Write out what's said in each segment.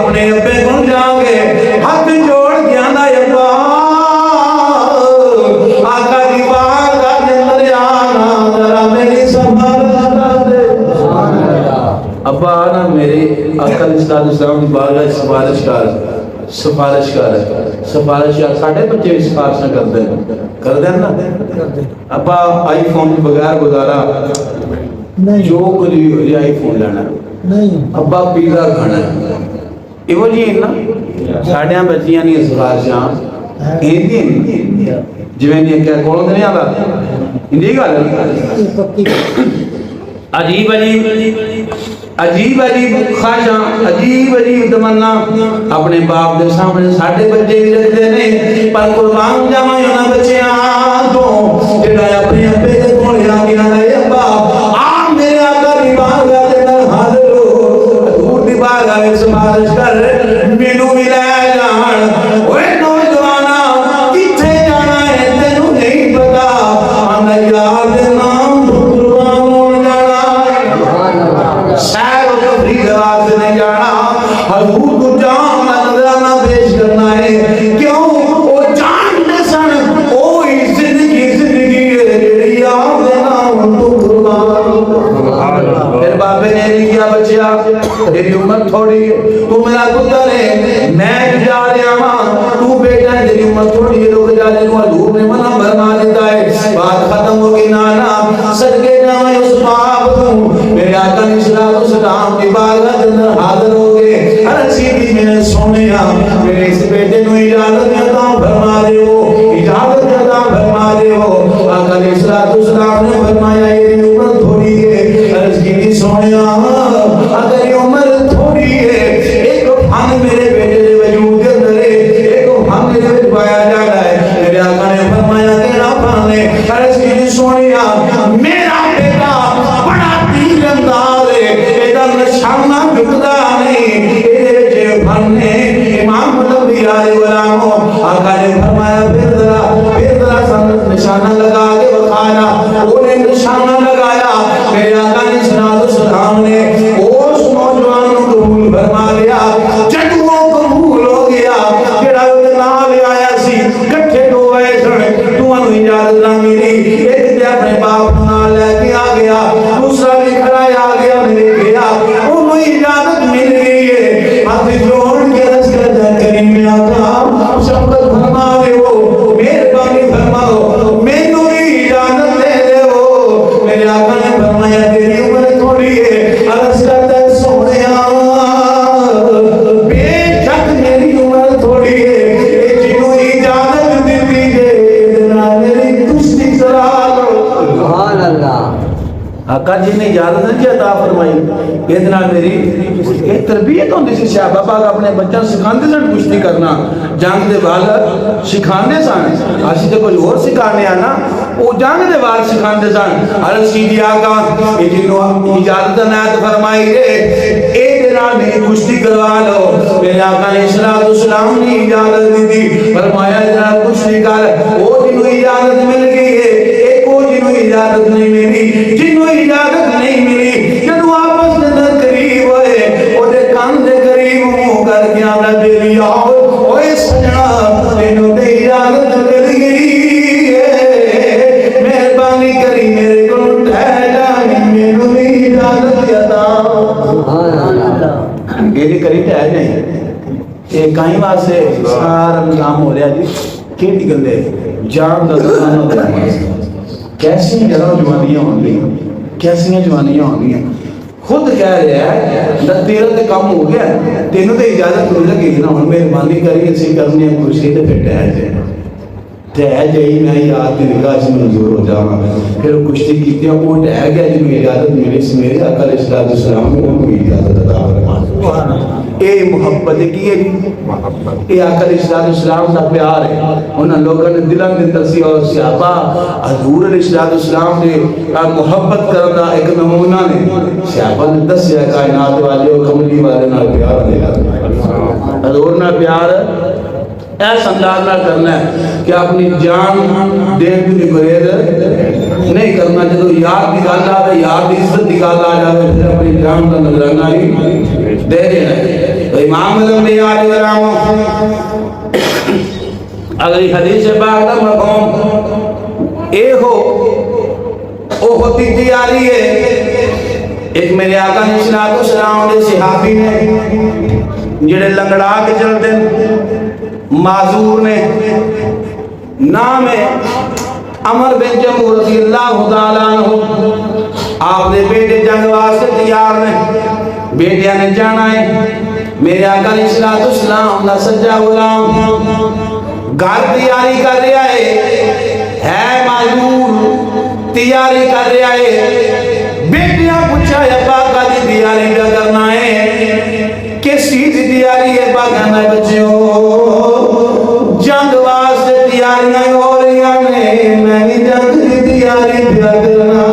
اپنے ابے کو جاؤں گے ہاتھ جوڑ گیا نا ابا آقا دی بارگاہ دے اندر آنا ذرا میری سفارش دے ابا آنا میری آقا علیہ السلام دی بارگاہ سفارش کر ساڑھے بچے بھی سفارش نہ کر دیں نا ابا آئی فون کے بغیر گزارا جو کلی ہوئی آئی فون لینا ابا پیزا کھانا ہے یہ وہ جی نا ساڑھے بچیاں نہیں سفارشاں جویں نہیں کہہ کولوں تے نہیں آندا ہندی گل عجیب خواہشاں عجیب تمنا اپنے باپ دے سامنے ساڈے بچے بھی رکھتے نہیں پر قربان جاواں انہاں بچیاں تو جڑا اپنے ابے دے کول آ گیا ہے ابا آ میرے آقا دی بارگاہ دے اندر حاضر ہو حضور دی بارگاہ وچ سفارش کر مینوں بھی لے جان اوے نوجوانا کتھے جانا ہے تینوں نہیں پتا آندا یار دے نام قربان ہو جانا سیر و تفریح واسطے نہیں جانا حضور کو جان نذرانہ پیش کرنا ہے کیوں وہ جانتے سن وہی زندگی جڑی آپ دے نام تو قربان پھر بابے نے کیا بچیا تیری عمر تھوڑی ہے تو میرا پتر ہے میں جا رہا ہوں تو بیٹا ہے تیری عمر تھوڑی ہے لوگ جا رہے ہیں حضور نے منع فرما دیتا ہے بات ختم ہوگی نانا صدقے جاؤں اس باپ کو میرے آقا علیہ السلام کی بارگاہ کے اندر حاضر ہو گئے رسیدی میں سونیا میرے اس بیٹے کو اجازت عطا فرما دے ہو اجازت عطا فرما دے ہو آقا علیہ السلام نے فرمایا یہ عمر تھوڑی ہے رسیدی سونیا اگر یہ عمر تھوڑی ہے ایک پھن میرے بیٹے کے وجود کے اندر ہے ایک پھن میرے وچ پایا جاتا ہے میرے آقا نے فرمایا کیڑا پھن ہے رسیدی سونیا میرا بیٹا بڑا تیر انداز ہے ایدہ نشانہ جھکتا نہیں ایدے جے بھرنے امام الانبیاء والامو آقا نے فرمایا پھر ذرا نشانہ لگا کے بخایا انہیں نشانہ لگایا میرے آقا نے السلام نے اس نوجوان کو قبول فرما لیا جدو وہ قبول ہو گیا جڑا وہ نال آیا سی کٹھے دو ایسے تو انہوں اجازت نہ ملی ایک دے اپنے باپ نال لے کے آ گیا دوسرا بھی کھڑا آ گیا میرے گیا انہوں اجازت مل گئی ہے ہاتھ جوڑ کے رس کر دے کریم آقا شفقت فرما دے ہو مہربانی فرما دو مینوں بھی اجازت دے دے ہو میرے آقا نے فرمایا تیری عمر تھوڑی ہے عرض کرتا ہے سونیا بے شک میری عمر تھوڑی ہے جنہوں اجازت دیتی ہے میری کشتی کرا لو سبحان اللہ آقا جی نے اجازت نہیں عطا فرمائی اتنا میری ایک تربیت ہوندی سی صحابہ پاک اپنے بچوں سکھاندے سن کشتی کرنا جنگ دے وال سکھاندے سن اسی تے کوئی اور سکھانے آنا وہ جنگ دے وال سکھاندے سن ہر سیدھی آقا یہ جنوں اجازت عنایت فرمائی ہے اے دے نال میری کشتی کروا لو میرے آقا علیہ السلام نے اجازت دی تھی فرمایا ذرا کشتی کر وہ جنوں اجازت مل گئی ہے ایک وہ جنوں اجازت نہیں ملی جنوں اجازت نہیں ملی جنوں آپس دے اندر قریب ہوئے او دے کان دے قریب منہ کر کے آنا دے لیا اوے سجنا تینوں تے اجازت مل گئی ہے مہربانی کری میرے کو ٹھہر جا مینوں بھی اجازت عطا سبحان اللہ یہ کری ٹھہر نہیں یہ کہیں واسطے سارا نظام ہو رہا جی کیڑی گلے جان دا زمانہ ہو رہا کیسی جوانیاں ہوں گی کیسی جوانیاں ہوں گی خود کہہ رہا ہے تیرا تے کام ہو گیا تینوں تے اجازت مل لگی نا ہن مہربانی کری اسی کرنی ہے خوشی تے پھر ٹہر جائی میں یاد دی نگاہ سے منظور ہو جاواں پھر کشتی کیتی وہ ٹہر گیا جنوں اجازت ملی سی میرے آقا علیہ السلام نے انہوں اجازت عطا فرمائی اے محبت کی ہے اے آقا علیہ السلام دا پیار ہے انہاں لوگوں نے دلاں دے اندر سی اور صحابہ حضور علیہ السلام نے محبت کرن دا ایک نمونہ نے صحابہ نے دسیا کائنات والے اور کملی والے نال پیار دینا حضور نال پیار ایسا انداز نہ کرنا ہے کہ اپنی جان دین کی گریز نہیں کرنا جدو یار کی گل آئے یار کی عزت کی گل آ جائے پھر اپنی جان کا نظرانہ ہی دے دینا ہے امام الانبیاء علیہ السلام اگلی حدیث پاک دا مفہوم اے ہو او ہوتی تیاری ہے. ایک میرے آقا نے صلی اللہ علیہ صحابی نے جڑے لنگڑا کے چلتے معذور نے نام ہے عمر بن جمور رضی اللہ تعالیٰ عنہ. آپ دے بیٹے جنگ واسطے تیار نے, بیٹیاں نے جانا ہے. میرے آقا علیہ السلام نہ سجا غلام گھر تیاری کر رہا ہے معذور تیاری کر رہا ہے. بیٹیاں پوچھا ہے پاکا دی تیاری کیا کرنا ہے, کس چیز کی تیاری ہے؟ پاکا میں بچوں جنگ واسطے تیاریاں ہو رہی ہیں, میں بھی جنگ کی تیاری کیا کرنا,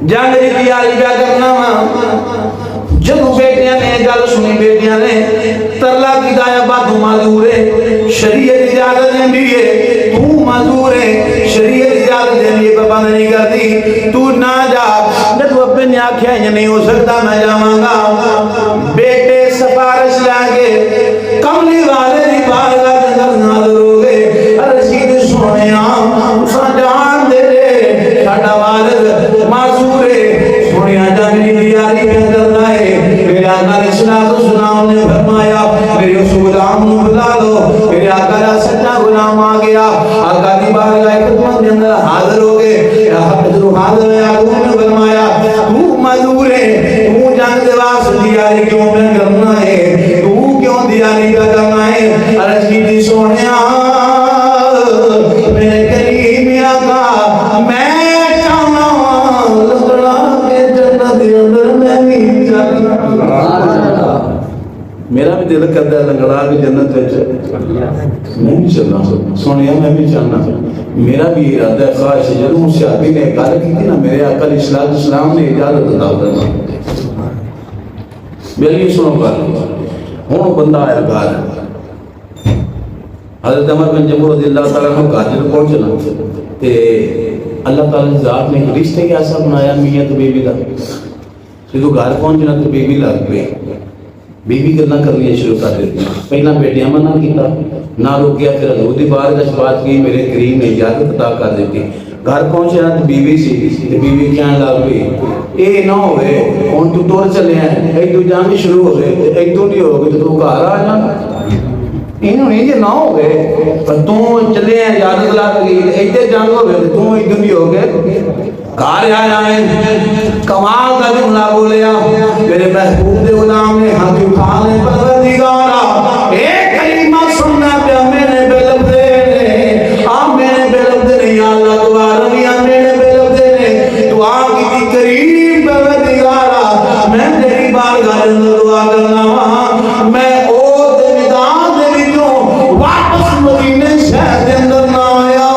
جنگ کی تیاری کیا کرنا. جب بیٹیاں نے گل سنی, بیٹیاں نے ترلا کیتا ہے باتوں معذور ہے, شریعت اجازت دینی ہے, تو معذور ہے, شریعت اجازت دینی ہے, پابند نہیں کرتی, تو نہ جا. جب ابے نے آکھیا یہ نہیں ہو سکتا میں جاواں گا. بیٹے سفارش لا کے کملی والے دی بارگاہ دے اندر حاضر ہو گئے. رشید سونیا تساں جان دے دے ساڈا والد معذور ہے, سونیا جان دی تیاری کر کرنا ہے. میرے آقا نے سلام نے فرمایا میرے اس غلام کو بلا دو. میرے آقا کا سچا غلام آ گیا, آقا کی بارگاہ خدمت کے اندر حاضر ہو گئے. حاضر ہے, آقا نے فرمایا تو معذور ہے, تو جنگ دے واسطے تیاری کیوں کرنا ہے, تو کیوں تیاری کرنا ہے؟ رشید سونیا میرے کریم آقا میں چاہنا لگڑا کے جنت دے اندر میں بھی جانا. میرا بھی دل کرتا ہے لنگڑا کے جنت میں بھی چلنا, سونیا میں بھی چلنا. میرا بھی ارادہ ہے, خواہش ہے. جب صحابی نے گل کی تھی نا, میرے آقا علیہ السلام نے اجازت عطا فرمائی. میری سنو گل, ہوں بندہ آیا گھر, حضرت عمر بن جمور رضی اللہ تعالیٰ عنہ گھر جب پہنچنا تے اللہ تعالیٰ کی ذات نے رشتے ایسا بنایا میاں تو بیوی کا. جب گھر پہنچنا تو بیوی لگ پئی, بیوی گلاں کرنی شروع کر دیتی. پہلا بیٹیاں منع کیتا نہ روکیا, پھر حضور دی بارگاہ بات کی, میرے کریم نے اجازت عطا کر دیتی. گھر پہنچے نا تو بیوی سی, بیوی کہنے لگ پئی اے نہ ہوئے ہن تو ٹر چلے ہیں, ایتھوں جانی شروع ہو گئے, ایتھوں نہیں ہو گئے تو گھر آ جانا. انہوں نے یہ نہ ہو گئے پر تو چلے ہیں اجازت لگ گئی, ایتھے جنگ ہو گئے تو ایتھوں نہیں ہو گئے گھر آیا ہے. کمال کا جملہ بولیا میرے محبوب دے غلام نے ہاتھ اٹھا لے, پروردگارا اے کلمہ سننا پیا میرے بلب دے, آپ میرے بلب دے نہیں, اللہ دعا رویاں میرے بلب دے نے, دعا کی کریم پروردگارا میں تیری بارگاہ اندر دعا کرنا وا, میں او دے میدان دے وچوں واپس مدینے شہر دے اندر نہ آیا.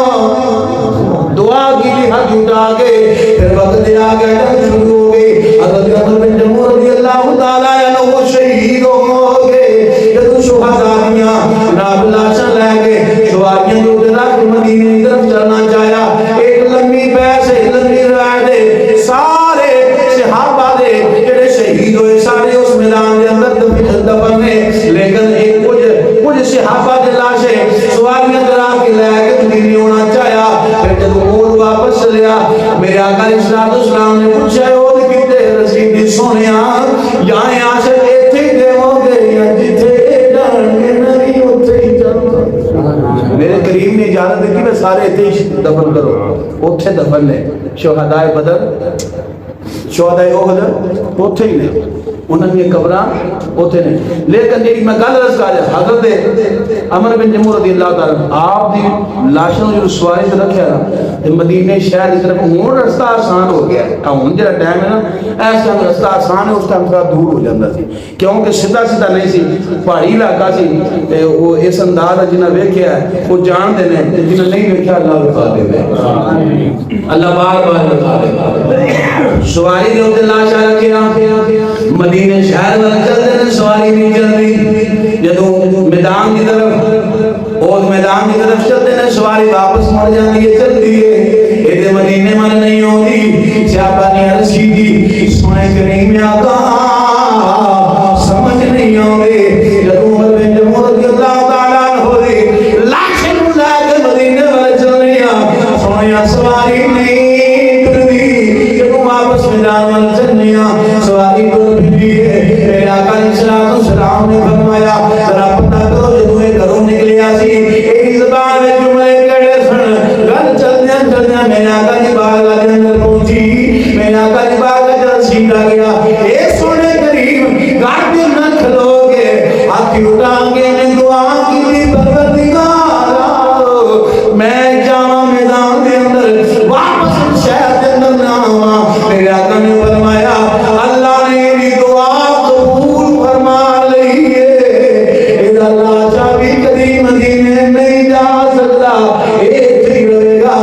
دعا کی ہاتھ اٹھا کے پھر وقت آ گیا شروع ہو گئی. حضرت عمر بن جمور رضی اللہ تعالیٰ عنہ شہید ہو گئے. جب شہداء جناب لاشاں لے کے شہادیاں جو رکھ مدینے کی طرف چلنا چاہیا, ایک لمبی بحث ہے, لمبی روایت ہے. سارے صحابہ دے جڑے شہید ہوئے سارے اس میدان دے اندر دفن نے, لیکن ایک کچھ صحابہ دے لاشیں سواریاں کرا کے لے کے مدینے ہونا چاہیا. پھر جب وہ واپس چلیا, میرے آقا علیہ السلام نے پوچھا اور کتے رشید سونیا یہاں عاشق ایتھے دیو گے یا جتھے جان گے نہیں اوتھے ہی جاؤ. میرے کریم نے اجازت دی کہ سارے ایتھے دفن کرو, اوتھے دفن نے شہداء بدر شہداء احد اوتھے ہی نے, انہوں نے قبراں اوتھے نے. لیکن جی میں گل رس کر حضرت عمر بن جمور رضی اللہ تعالیٰ آپ دی لاشوں جو سواری تے رکھیا نا مدینے شہر کی طرف, ہوں رستہ آسان ہو گیا. ہوں جڑا ٹائم ہے نا اس ٹائم رستہ آسان ہے, اس ٹائم تھوڑا دور ہو جاتا سی کیونکہ سیدھا سیدھا نہیں سی, پہاڑی علاقہ سی. تے وہ اس انداز جنہیں ویکھیا ہے وہ جانتے ہیں, تے جنہیں نہیں ویکھیا اللہ بتا دے, اللہ بار بار بتا دے. سواری دے اوتے لاشاں رکھیا مدینے شہر میں چلتے ہیں, سواری نہیں چلتی. جدوں میدان کی طرف اور میدان کی طرف چلتے ہیں سواری واپس مڑ جاتی ہے, چلتی ہے, یہ مدینے من نہیں ہوتی. صحابہ نے عرض کی سونے کریم آقا میدان میں چلنیا سواری کو بھیجیے میرے آقا علیہ السلام نے فرمایا ذرا پتہ کرو جدوں یہ گھروں نکلیا سی ایک زبان میں جملے کڑے سن گھر چلدیاں میرے آقا دی بارگاہ دے اندر پہنچی میرے آقا دی بارگاہ جب سیدھا گیا اے سونے کریم گھر دے نہ کھلو گے ہاتھ اٹھا کے نے دعا کی پروردگار میں جاواں میدان دے اندر واپس شہر دے اندر نہ آواں میرے آقا نے فرمایا اللہ نے میری دعا قبول فرما لی ہے اذا اللہ چاہے کبھی مدینے نہیں جا سکتا ایک ہی رہے گا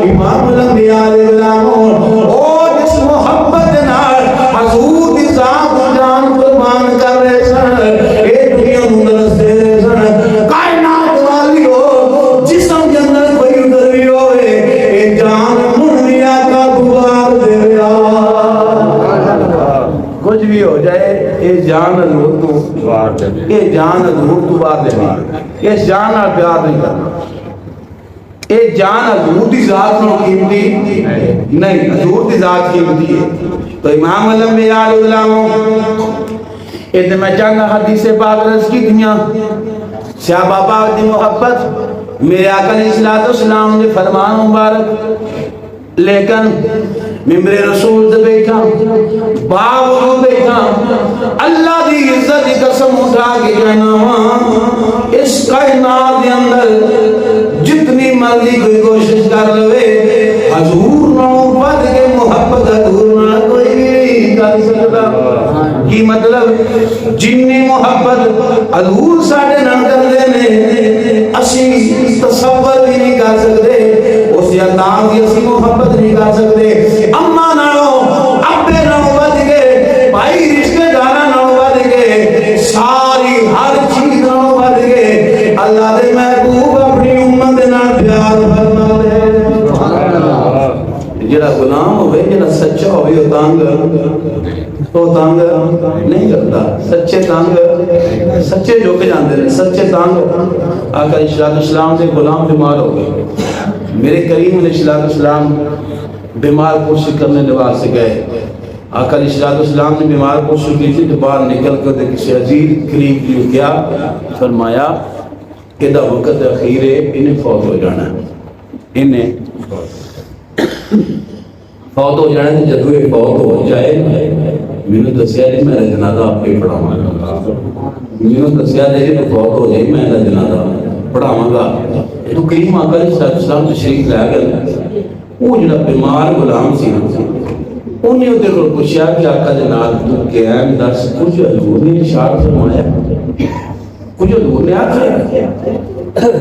امام الانبیاء علیہ السلام اور جس محبت نال حضور دی ذات جان قربان کر رہے سن اے دنیا اندر سے سن کائنات والی ہو جسم کے اندر کوئی ادھر بھی ہوئے اے جان منیا کا دوار دے رہا کچھ بھی ہو جائے اے جان حضور تو دوار دے اے جان حضور تو بار دے اے جان نال پیار نہیں کرنا اے جان حضور دی ذات نو قیمتی نہیں حضور دی ذات قیمتی ہے تو امام الانبیاء علیہ السلام ادھر میں چاہتا حدیث پاک رس کی دنیا صحابہ پاک دی محبت میرے آقا علیہ السلام نے فرمان مبارک لیکن ممبر رسول دے بیٹھا باوجود بیٹھا اللہ دی عزت دی قسم اٹھا کے کہنا اس کائنات دے اندر جتنی مرضی کوئی کوشش کر لوے حضور نو ود کے محبت حضور نہ کوئی بھی نہیں کر سکتا کی مطلب جنی محبت حضور ساڈے نال کردے نے اسی تصور بھی نہیں کر سکتے اس عطا دی اسی محبت نہیں کر سکتے اماں نالوں ابے نالوں ود کے بھائی رشتہ داراں نالوں ود کے ساری ہر چیز نالوں ود کے اللہ دے محبوب اپنی امت دے نال پیار فرما دے جڑا غلام ہوئے جڑا سچا ہوئے وہ تانگ نہیں کرتا سچے تانگ سچے جھک جاندے نے سچے تانگ آقا علیہ السلام دے غلام بیمار ہو گئے میرے کریم علیہ السلام بیمار پرسی کرنے لباس سے گئے آقا علیہ السلام نے بیمار پرسی کی تھی تو باہر نکل کر کسی عزیز قریب کیوں کیا فرمایا ادھا وقت اخیر ہے انہیں فوت ہو جانا ہے انہیں فوت ہو جانا ہے جدو یہ فوت ہو جائے میں نے دسیا جی میں جنازہ آپ کے پڑھاواں گا میں نے دسیا جی تو فوت ہو جائے میں جنازہ پڑھاواں گا تو کریم آقا علیہ السلام تشریف لے گئے وہ جڑا بیمار غلام سی انہیں ادھر کو پوچھا کہ آقا جناب تو قیام دس کچھ حضور نے اشارت فرمایا کچھ حضور نے آخر